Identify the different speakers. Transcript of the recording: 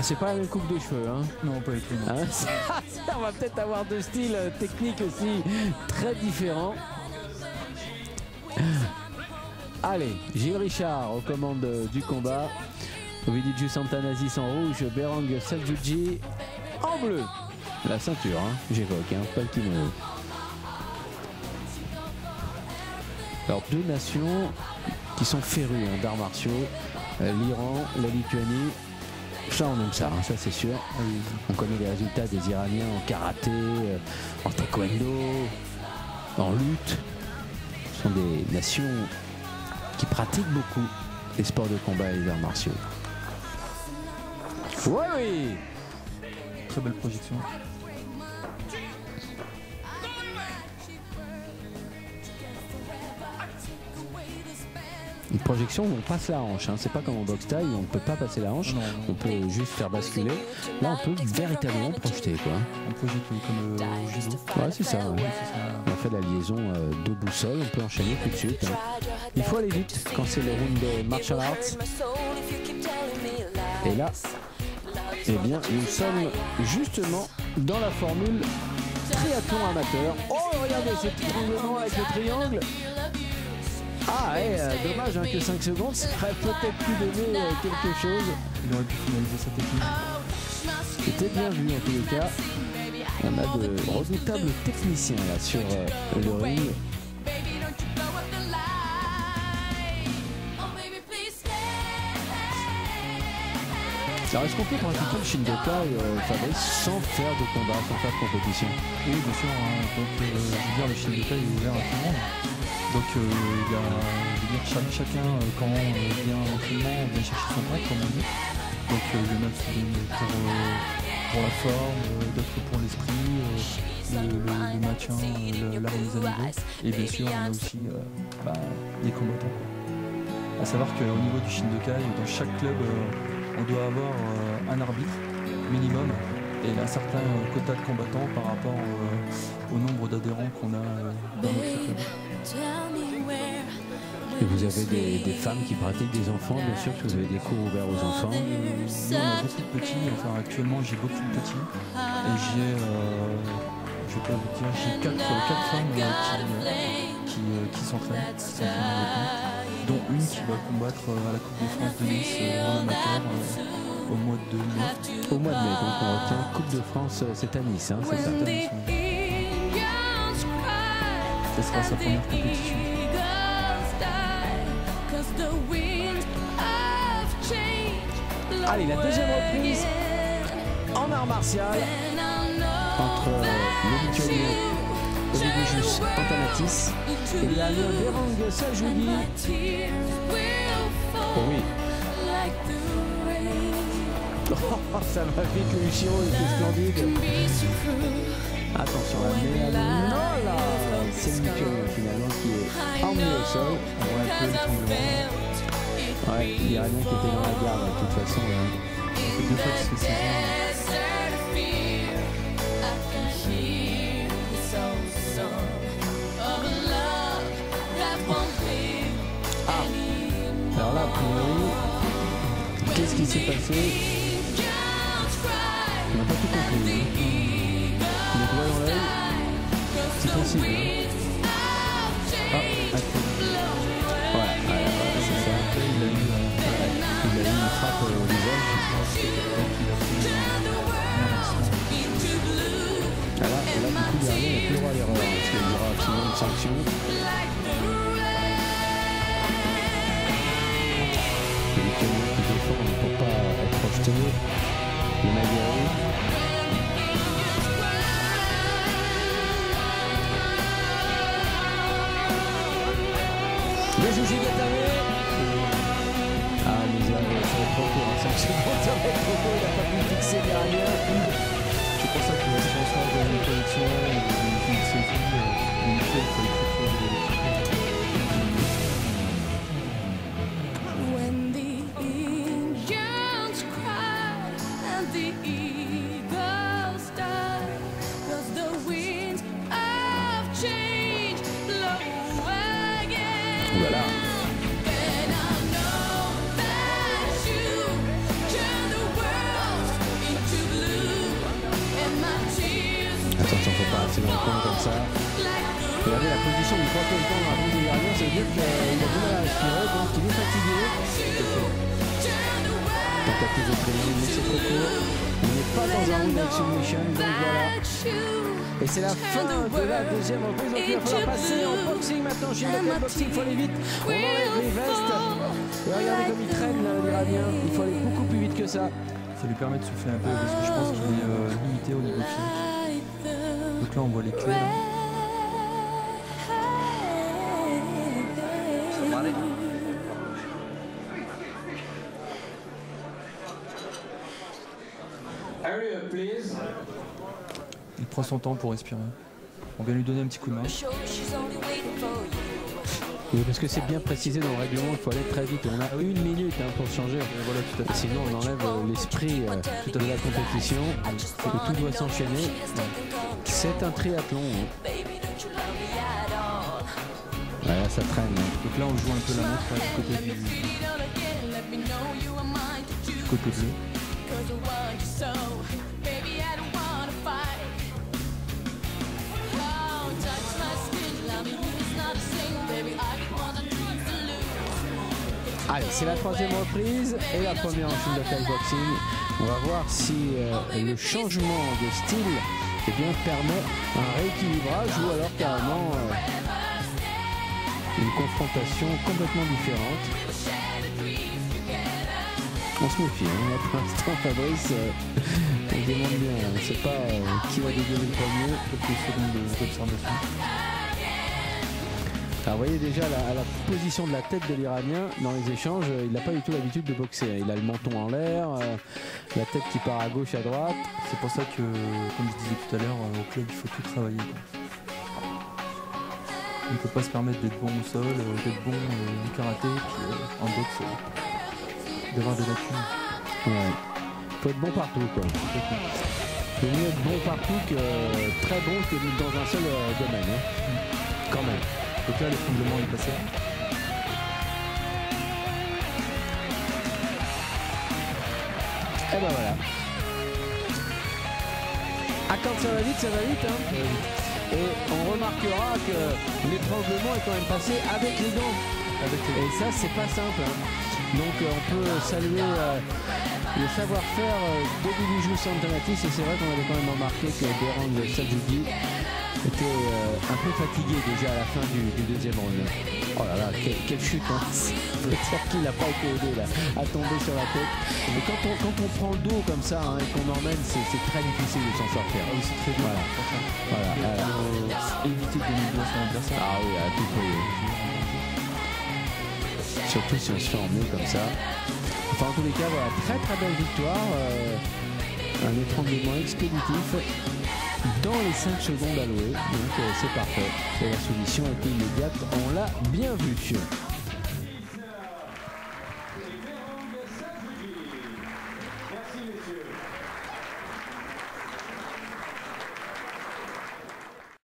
Speaker 1: c'est pas la même coupe de cheveux, hein.
Speaker 2: Non, pas du tout. Non.
Speaker 1: Hein, on va peut-être avoir deux styles techniques aussi très différents. Allez, Gilles Richard aux commandes du combat. Ovidiu Santanasis en rouge, Berang Seljuji en bleu. La ceinture, hein, j'évoque, hein, pas le kimono. Alors deux nations qui sont férues hein, d'arts martiaux, l'Iran, la Lituanie. Ça on aime ça, hein, ça c'est sûr. On connaît les résultats des Iraniens en karaté, en taekwondo, en lutte. Ce sont des nations qui pratiquent beaucoup les sports de combat et les arts martiaux. Ouais, oui.
Speaker 2: Très belle projection.
Speaker 1: Une projection où on passe la hanche, hein. C'est pas comme en boxe taille où on ne peut pas passer la hanche,
Speaker 2: Non,
Speaker 1: on peut juste faire basculer. Là on peut véritablement projeter quoi.
Speaker 2: On projette comme au judo.
Speaker 1: Ouais c'est ça, ouais. On fait la liaison de boussole, on peut enchaîner tout de suite. Hein. Il faut aller vite quand c'est le round de martial arts. Et là, eh bien nous sommes justement dans la formule triathlon amateur. Oh regardez cet étranglement avec le triangle. Ah, dommage hein, que 5 secondes, ça aurait peut-être pu donner quelque chose.
Speaker 2: Il aurait pu finaliser sa technique.
Speaker 1: C'était bien vu en tous les cas. On a de redoutables techniciens là sur le ring. Alors est-ce qu'on peut pratiquer le Shindokai Fabrice sans faire de combat, sans faire de compétition?
Speaker 2: Oui bien sûr, hein. Donc je veux dire le Shindokai est ouvert à tout le monde. Donc il y a, je veux dire, chacun quand vient à l'entraînement vient chercher son compte comme on dit. Donc il y en a qui viennent pour la forme, d'autres pour l'esprit, le maintien, la remise à niveau. Et bien sûr on a aussi les combattants. A savoir qu'au niveau du Shindokai, dans chaque club on doit avoir un arbitre minimum et un certain quota de combattants par rapport au nombre d'adhérents qu'on a dans notre club.
Speaker 1: Et vous avez des femmes qui pratiquent des enfants, bien sûr que vous avez des cours ouverts aux enfants.
Speaker 2: Nous on a beaucoup de petits, enfin actuellement j'ai beaucoup de petits et j'ai, je vais pas vous dire, j'ai 4 femmes qui s'entraînent avec nous, dont une qui va combattre à la Coupe de France de Nice en amateur au mois de mai.
Speaker 1: Au mois de mai, donc on retient Coupe de France, c'est à Nice, hein, c'est ça.
Speaker 2: Ce sera sa première compétition.
Speaker 1: Allez, la deuxième reprise en art martial entre le Lituanien Ovidiu Santanasis et l'Iranien Berang Seljuji. Oh oui. Oh, ça va vite, le Ushiro était splendide. Attention, la non là, c'est le Lituanien finalement qui est emmené au sol.
Speaker 2: On voit un peu l'étranglement.
Speaker 1: Ouais, l'Iranien qui était dans la garde de toute façon.
Speaker 2: C'est deux fois qu'il se fait
Speaker 1: Alors là, a priori, qu'est-ce qui s'est passé? On n'a pas tout compris. Hein. Le doigt dans l'œil, c'est possible. Hein. Ah, ouais, c'est ça. Il a eu une frappe au visage. Là, du coup, derrière, il n'a plus le droit à l'erreur, parce qu'il y aura absolument une sanction. Les Lituaniens qui défendent pour ne pas être projetés. Le Maguire. Le Juji Gatame. Ah, mais ça va être trop court, hein. 5 secondes, ça va être trop court, il n'a pas pu fixer derrière.
Speaker 2: C'est pour ça qu'il va se transformer dans une collection, une série, une pièce pour l'écriture de l'équipe.
Speaker 1: Voilà. Attention, faut pas rester dans le coin comme ça. Regardez la position du fauteuil dans la bouche de gardien, ça veut dire qu'il a du mal à respirer, donc il est fatigué. Tentative de training, mais c'est trop court. On n'est pas dans un round exhibition, donc voilà. Et c'est la fin de la deuxième reprise, donc il va falloir passer en boxing maintenant. Chez le boxing, il faut aller vite. On enlève les vestes. Et regardez comme il traîne l'Iranien. Il faut aller beaucoup plus vite que ça.
Speaker 2: Ça lui permet de souffler un peu parce que je pense qu'il est limité au niveau physique. Donc là on voit les clés. Là. Il prend son temps pour respirer. On vient lui donner un petit coup de main.
Speaker 1: Oui, parce que c'est bien précisé dans le règlement, il faut aller très vite. On a 1 minute pour changer.
Speaker 2: Voilà, tout à fait.
Speaker 1: Sinon, on enlève l'esprit de la compétition. Et tout doit s'enchaîner. C'est un triathlon. Voilà, ça traîne.
Speaker 2: Donc là, on joue un peu la montre du côté du côté bleu.
Speaker 1: Allez, c'est la troisième reprise et la première en film de Thai boxing. On va voir si le changement de style permet un rééquilibrage ou alors carrément une confrontation complètement différente. On se méfie, hein. Pour l'instant Fabrice on demande bien, on ne sait pas qui va dégainer le premier, quelques secondes d'observation. Alors vous voyez déjà la position de la tête de l'Iranien dans les échanges, il n'a pas du tout l'habitude de boxer. Il a le menton en l'air, la tête qui part à gauche, à droite.
Speaker 2: C'est pour ça que, comme je disais tout à l'heure, au club il faut tout travailler. On ne peut pas se permettre d'être bon au sol, d'être bon au karaté, puis en boxe, d'avoir des lacunes.
Speaker 1: Ouais. Faut être bon partout quoi. Il vaut mieux être bon partout que très bon que dans un seul domaine. Hein. Quand même.
Speaker 2: Donc là, l'effondrement est passé.
Speaker 1: Et ben voilà. Ah, quand ça va vite, ça va vite. Hein. Et on remarquera que l'étranglement est quand même passé avec les dents. Et ça, c'est pas simple. Hein. Donc on peut saluer le savoir-faire de Bijou Santanatis. Et c'est vrai qu'on avait quand même remarqué que Berang Sadjoudi était un peu fatigué déjà à la fin du deuxième round. Oh là là, quelle chute hein. Peut-être qu'il n'a pas été aidé là, à tomber sur la tête. Mais quand on prend le dos comme ça hein, et qu'on emmène, c'est très difficile de s'en sortir.
Speaker 2: Ah oui, c'est très dur.
Speaker 1: Voilà.
Speaker 2: Éviter de donner le dos à son adversaire.
Speaker 1: Ah oui, à tout prix. Surtout si on se fait emmener comme ça. Enfin en tous les cas, voilà, très très belle victoire. Un étranglement expéditif. Dans les 5 secondes allouées, donc c'est parfait. Et la solution était immédiate, on l'a bien vu.